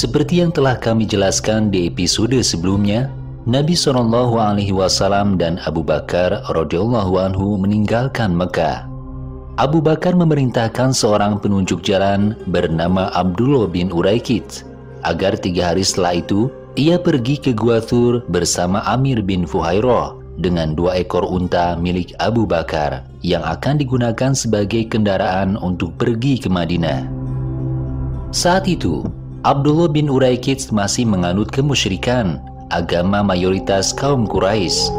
Seperti yang telah kami jelaskan di episode sebelumnya, Nabi SAW dan Abu Bakar radhiyallahu anhu meninggalkan Mekah. Abu Bakar memerintahkan seorang penunjuk jalan bernama Abdullah bin Uraikid agar 3 hari setelah itu ia pergi ke Gua Thur bersama Amir bin Fuhairah dengan 2 ekor unta milik Abu Bakar yang akan digunakan sebagai kendaraan untuk pergi ke Madinah. Saat itu, Abdullah bin Uraikid masih menganut kemusyrikan, agama mayoritas kaum Quraisy.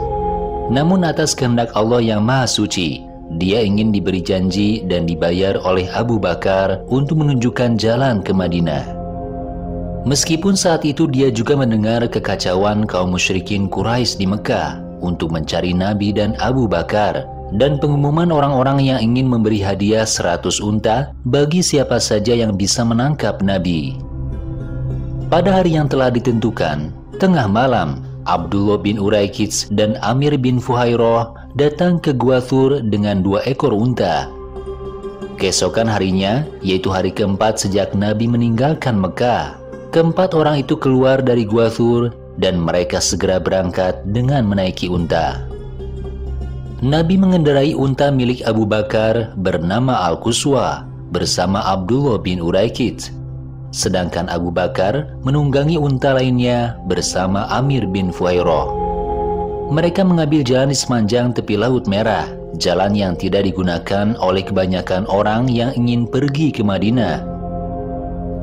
Namun atas kehendak Allah yang Maha Suci, dia ingin diberi janji dan dibayar oleh Abu Bakar untuk menunjukkan jalan ke Madinah. Meskipun saat itu dia juga mendengar kekacauan kaum musyrikin Quraisy di Mekah untuk mencari Nabi dan Abu Bakar, dan pengumuman orang-orang yang ingin memberi hadiah 100 unta bagi siapa saja yang bisa menangkap Nabi. Pada hari yang telah ditentukan, tengah malam, Abdullah bin Uraikid dan Amir bin Fuhairah datang ke Gua Thur dengan 2 ekor unta. Keesokan harinya, yaitu hari keempat sejak Nabi meninggalkan Mekah, keempat orang itu keluar dari Gua Thur dan mereka segera berangkat dengan menaiki unta. Nabi mengendarai unta milik Abu Bakar bernama Al-Quswa bersama Abdullah bin Uraikid. Sedangkan Abu Bakar menunggangi unta lainnya bersama Amir bin Fuhairah. Mereka mengambil jalan di sepanjang tepi Laut Merah, jalan yang tidak digunakan oleh kebanyakan orang yang ingin pergi ke Madinah.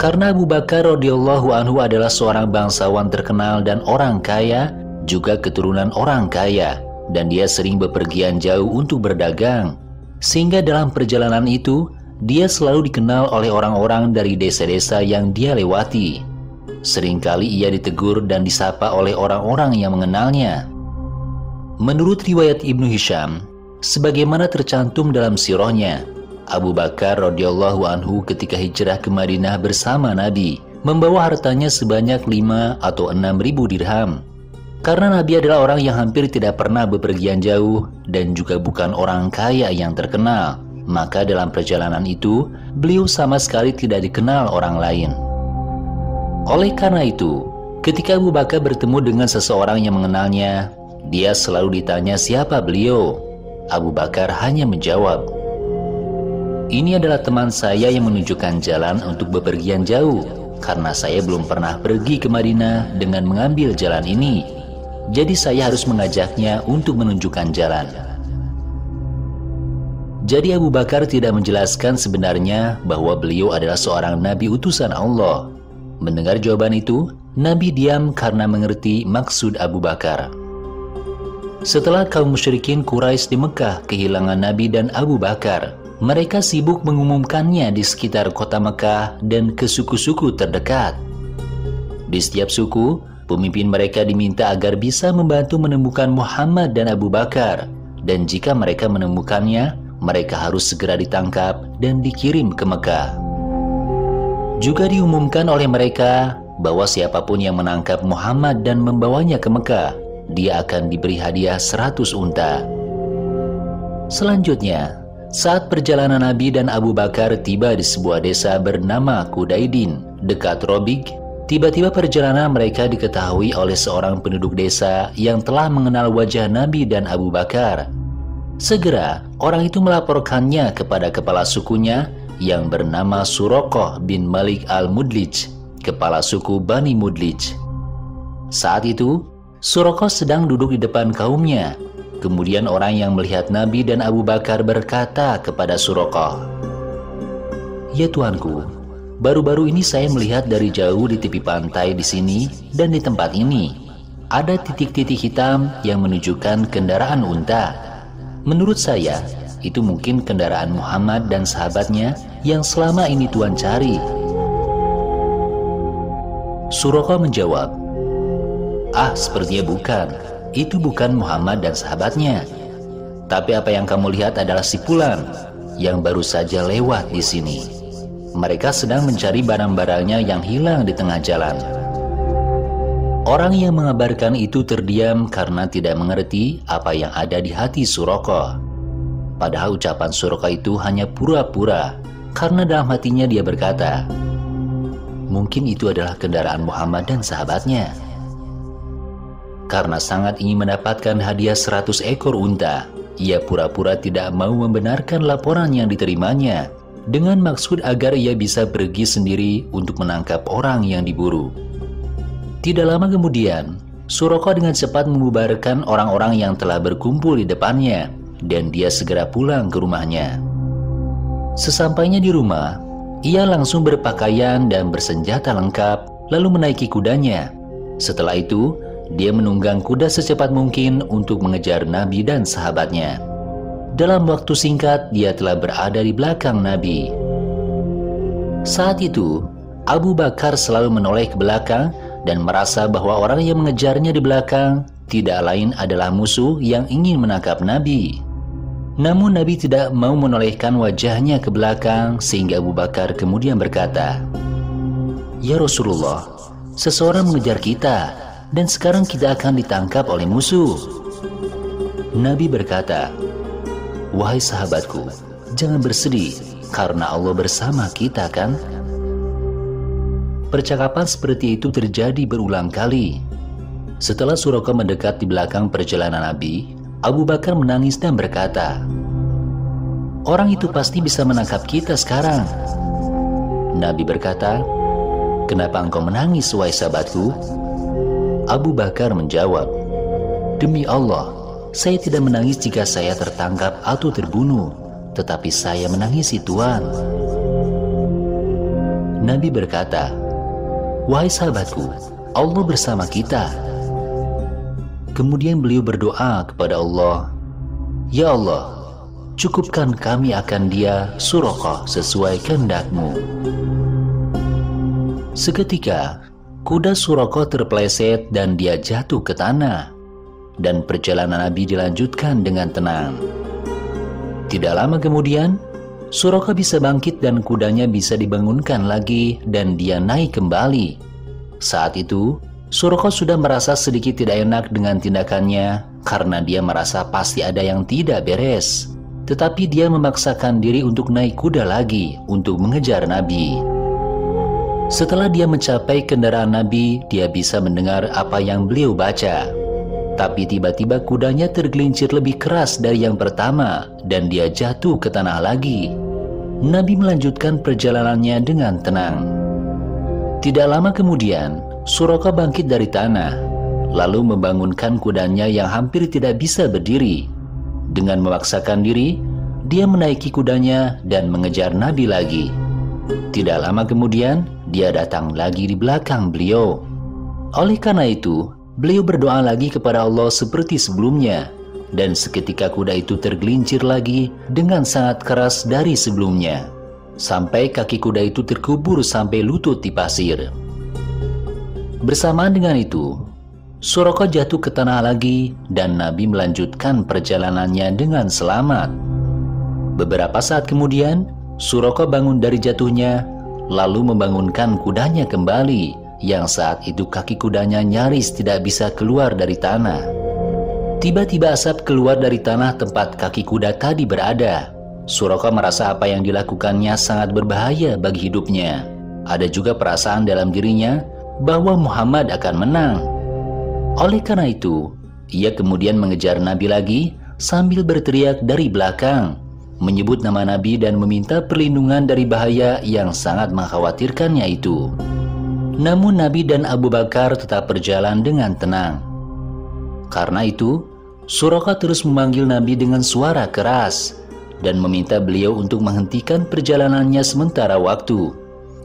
Karena Abu Bakar radhiyallahu anhu adalah seorang bangsawan terkenal dan orang kaya, juga keturunan orang kaya, dan dia sering bepergian jauh untuk berdagang, sehingga dalam perjalanan itu dia selalu dikenal oleh orang-orang dari desa-desa yang dia lewati. Seringkali ia ditegur dan disapa oleh orang-orang yang mengenalnya. Menurut riwayat Ibnu Hisham, sebagaimana tercantum dalam sirahnya, Abu Bakar radhiyallahu anhu ketika hijrah ke Madinah bersama Nabi membawa hartanya sebanyak 5 atau 6.000 dirham. Karena Nabi adalah orang yang hampir tidak pernah bepergian jauh dan juga bukan orang kaya yang terkenal, maka dalam perjalanan itu, beliau sama sekali tidak dikenal orang lain. Oleh karena itu, ketika Abu Bakar bertemu dengan seseorang yang mengenalnya, dia selalu ditanya siapa beliau. Abu Bakar hanya menjawab, "Ini adalah teman saya yang menunjukkan jalan untuk bepergian jauh, karena saya belum pernah pergi ke Madinah dengan mengambil jalan ini. Jadi saya harus mengajaknya untuk menunjukkan jalan." Jadi Abu Bakar tidak menjelaskan sebenarnya bahwa beliau adalah seorang nabi utusan Allah. Mendengar jawaban itu, Nabi diam karena mengerti maksud Abu Bakar. Setelah kaum musyrikin Quraisy di Mekah kehilangan Nabi dan Abu Bakar, mereka sibuk mengumumkannya di sekitar kota Mekah dan ke suku-suku terdekat. Di setiap suku, pemimpin mereka diminta agar bisa membantu menemukan Muhammad dan Abu Bakar, dan jika mereka menemukannya, mereka harus segera ditangkap dan dikirim ke Mekah. Juga diumumkan oleh mereka bahwa siapapun yang menangkap Muhammad dan membawanya ke Mekah, dia akan diberi hadiah 100 unta. Selanjutnya, saat perjalanan Nabi dan Abu Bakar tiba di sebuah desa bernama Kudaidin, dekat Robig, tiba-tiba perjalanan mereka diketahui oleh seorang penduduk desa yang telah mengenal wajah Nabi dan Abu Bakar. Segera, orang itu melaporkannya kepada kepala sukunya yang bernama Suraqah bin Malik al-Mudlij, kepala suku Bani Mudlij. Saat itu, Suraqah sedang duduk di depan kaumnya. Kemudian orang yang melihat Nabi dan Abu Bakar berkata kepada Suraqah, "Ya tuanku, baru-baru ini saya melihat dari jauh di tepi pantai di sini dan di tempat ini, ada titik-titik hitam yang menunjukkan kendaraan unta. Menurut saya, itu mungkin kendaraan Muhammad dan sahabatnya yang selama ini Tuan cari." Suraqah menjawab, "Sepertinya bukan. Itu bukan Muhammad dan sahabatnya. Tapi apa yang kamu lihat adalah sipulan yang baru saja lewat di sini. Mereka sedang mencari barang-barangnya yang hilang di tengah jalan." Orang yang mengabarkan itu terdiam karena tidak mengerti apa yang ada di hati Suraqah. Padahal ucapan Suraqah itu hanya pura-pura, karena dalam hatinya dia berkata, mungkin itu adalah kendaraan Muhammad dan sahabatnya. Karena sangat ingin mendapatkan hadiah 100 ekor unta, ia pura-pura tidak mau membenarkan laporan yang diterimanya, dengan maksud agar ia bisa pergi sendiri untuk menangkap orang yang diburu. Tidak lama kemudian, Suraqah dengan cepat membubarkan orang-orang yang telah berkumpul di depannya, dan dia segera pulang ke rumahnya. Sesampainya di rumah, ia langsung berpakaian dan bersenjata lengkap, lalu menaiki kudanya. Setelah itu, dia menunggang kuda secepat mungkin untuk mengejar Nabi dan sahabatnya. Dalam waktu singkat, dia telah berada di belakang Nabi. Saat itu, Abu Bakar selalu menoleh ke belakang dan merasa bahwa orang yang mengejarnya di belakang tidak lain adalah musuh yang ingin menangkap Nabi. Namun Nabi tidak mau menolehkan wajahnya ke belakang, sehingga Abu Bakar kemudian berkata, "Ya Rasulullah, seseorang mengejar kita, dan sekarang kita akan ditangkap oleh musuh." Nabi berkata, "Wahai sahabatku, jangan bersedih, karena Allah bersama kita kan?" Percakapan seperti itu terjadi berulang kali. Setelah Suraqah mendekat di belakang perjalanan Nabi, Abu Bakar menangis dan berkata, "Orang itu pasti bisa menangkap kita sekarang." Nabi berkata, "Kenapa engkau menangis, wahai sahabatku?" Abu Bakar menjawab, "Demi Allah, saya tidak menangis jika saya tertangkap atau terbunuh, tetapi saya menangisi Tuhan." Nabi berkata, "Wahai sahabatku, Allah bersama kita." Kemudian beliau berdoa kepada Allah, "Ya Allah, cukupkan kami akan dia Suraqah sesuai kehendak-Mu." Seketika, kuda Suraqah terpeleset dan dia jatuh ke tanah, dan perjalanan Nabi dilanjutkan dengan tenang. Tidak lama kemudian, Suraqah bisa bangkit dan kudanya bisa dibangunkan lagi dan dia naik kembali. Saat itu, Suraqah sudah merasa sedikit tidak enak dengan tindakannya karena dia merasa pasti ada yang tidak beres. Tetapi dia memaksakan diri untuk naik kuda lagi untuk mengejar Nabi. Setelah dia mencapai kendaraan Nabi, dia bisa mendengar apa yang beliau baca. Tapi tiba-tiba kudanya tergelincir lebih keras dari yang pertama dan dia jatuh ke tanah lagi. Nabi melanjutkan perjalanannya dengan tenang. Tidak lama kemudian, Suraqah bangkit dari tanah, lalu membangunkan kudanya yang hampir tidak bisa berdiri. Dengan memaksakan diri, dia menaiki kudanya dan mengejar Nabi lagi. Tidak lama kemudian, dia datang lagi di belakang beliau. Oleh karena itu, beliau berdoa lagi kepada Allah seperti sebelumnya, dan seketika kuda itu tergelincir lagi dengan sangat keras dari sebelumnya, sampai kaki kuda itu terkubur sampai lutut di pasir. Bersamaan dengan itu, Suraqah jatuh ke tanah lagi dan Nabi melanjutkan perjalanannya dengan selamat. Beberapa saat kemudian, Suraqah bangun dari jatuhnya, lalu membangunkan kudanya kembali, yang saat itu kaki kudanya nyaris tidak bisa keluar dari tanah. Tiba-tiba asap keluar dari tanah tempat kaki kuda tadi berada. Suraqah merasa apa yang dilakukannya sangat berbahaya bagi hidupnya. Ada juga perasaan dalam dirinya bahwa Muhammad akan menang. Oleh karena itu, ia kemudian mengejar Nabi lagi sambil berteriak dari belakang, menyebut nama Nabi dan meminta perlindungan dari bahaya yang sangat mengkhawatirkannya itu. Namun Nabi dan Abu Bakar tetap berjalan dengan tenang. Karena itu, Suraqah terus memanggil Nabi dengan suara keras dan meminta beliau untuk menghentikan perjalanannya sementara waktu,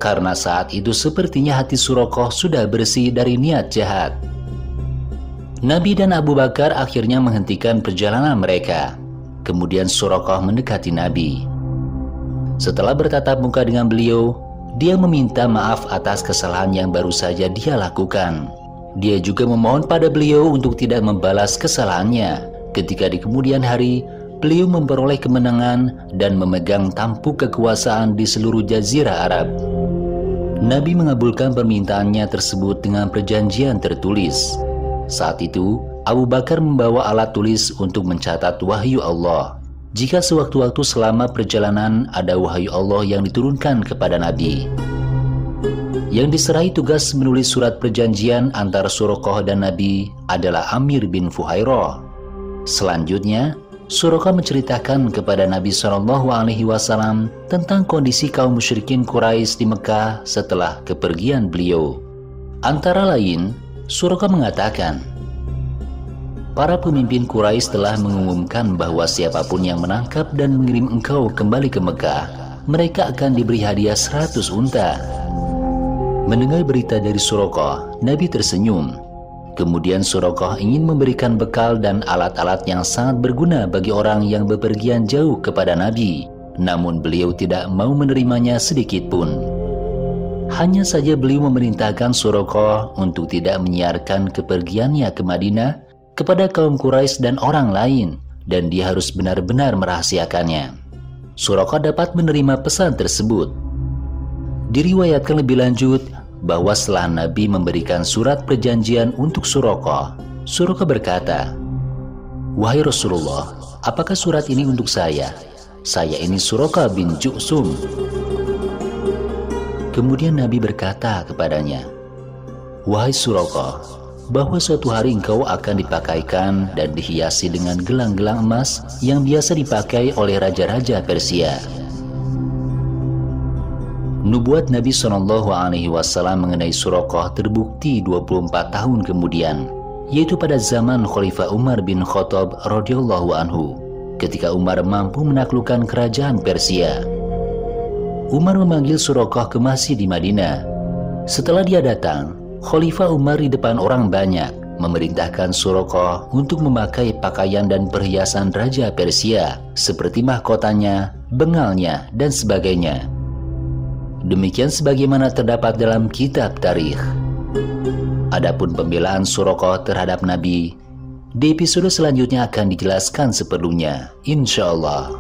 karena saat itu sepertinya hati Suraqah sudah bersih dari niat jahat. Nabi dan Abu Bakar akhirnya menghentikan perjalanan mereka. Kemudian Suraqah mendekati Nabi. Setelah bertatap muka dengan beliau, dia meminta maaf atas kesalahan yang baru saja dia lakukan. Dia juga memohon pada beliau untuk tidak membalas kesalahannya ketika di kemudian hari beliau memperoleh kemenangan dan memegang tampuk kekuasaan di seluruh jazirah Arab. Nabi mengabulkan permintaannya tersebut dengan perjanjian tertulis. Saat itu, Abu Bakar membawa alat tulis untuk mencatat wahyu Allah. Jika sewaktu-waktu selama perjalanan ada wahyu Allah yang diturunkan kepada Nabi. Yang diserai tugas menulis surat perjanjian antara Suraqah dan Nabi adalah Amir bin Fuhairah. Selanjutnya, Suraqah menceritakan kepada Nabi SAW tentang kondisi kaum musyrikin Quraisy di Mekah setelah kepergian beliau. Antara lain, Suraqah mengatakan, para pemimpin Quraisy telah mengumumkan bahwa siapapun yang menangkap dan mengirim engkau kembali ke Mekah, mereka akan diberi hadiah 100 unta. Mendengar berita dari Suraqah, Nabi tersenyum. Kemudian Suraqah ingin memberikan bekal dan alat-alat yang sangat berguna bagi orang yang bepergian jauh kepada Nabi. Namun beliau tidak mau menerimanya sedikit pun. Hanya saja beliau memerintahkan Suraqah untuk tidak menyiarkan kepergiannya ke Madinah kepada kaum Quraisy dan orang lain, dan dia harus benar-benar merahasiakannya. Suraqah dapat menerima pesan tersebut. Diriwayatkan lebih lanjut bahwa setelah Nabi memberikan surat perjanjian untuk Suraqah, Suraqah berkata, "Wahai Rasulullah, apakah surat ini untuk saya? Saya ini Suraqah bin Ju'sum." Kemudian Nabi berkata kepadanya, "Wahai Suraqah, bahwa suatu hari engkau akan dipakaikan dan dihiasi dengan gelang-gelang emas yang biasa dipakai oleh raja-raja Persia." Nubuat Nabi SAW mengenai Suraqah terbukti 24 tahun kemudian, yaitu pada zaman Khalifah Umar bin Khattab radhiyallahu anhu, ketika Umar mampu menaklukkan kerajaan Persia. Umar memanggil Suraqah ke masjid di Madinah. Setelah dia datang, Khalifah Umar di depan orang banyak memerintahkan Suraqah untuk memakai pakaian dan perhiasan Raja Persia seperti mahkotanya, bengalnya, dan sebagainya. Demikian sebagaimana terdapat dalam kitab tarikh. Adapun pembelaan Suraqah terhadap Nabi, di episode selanjutnya akan dijelaskan seperlunya, insya Allah.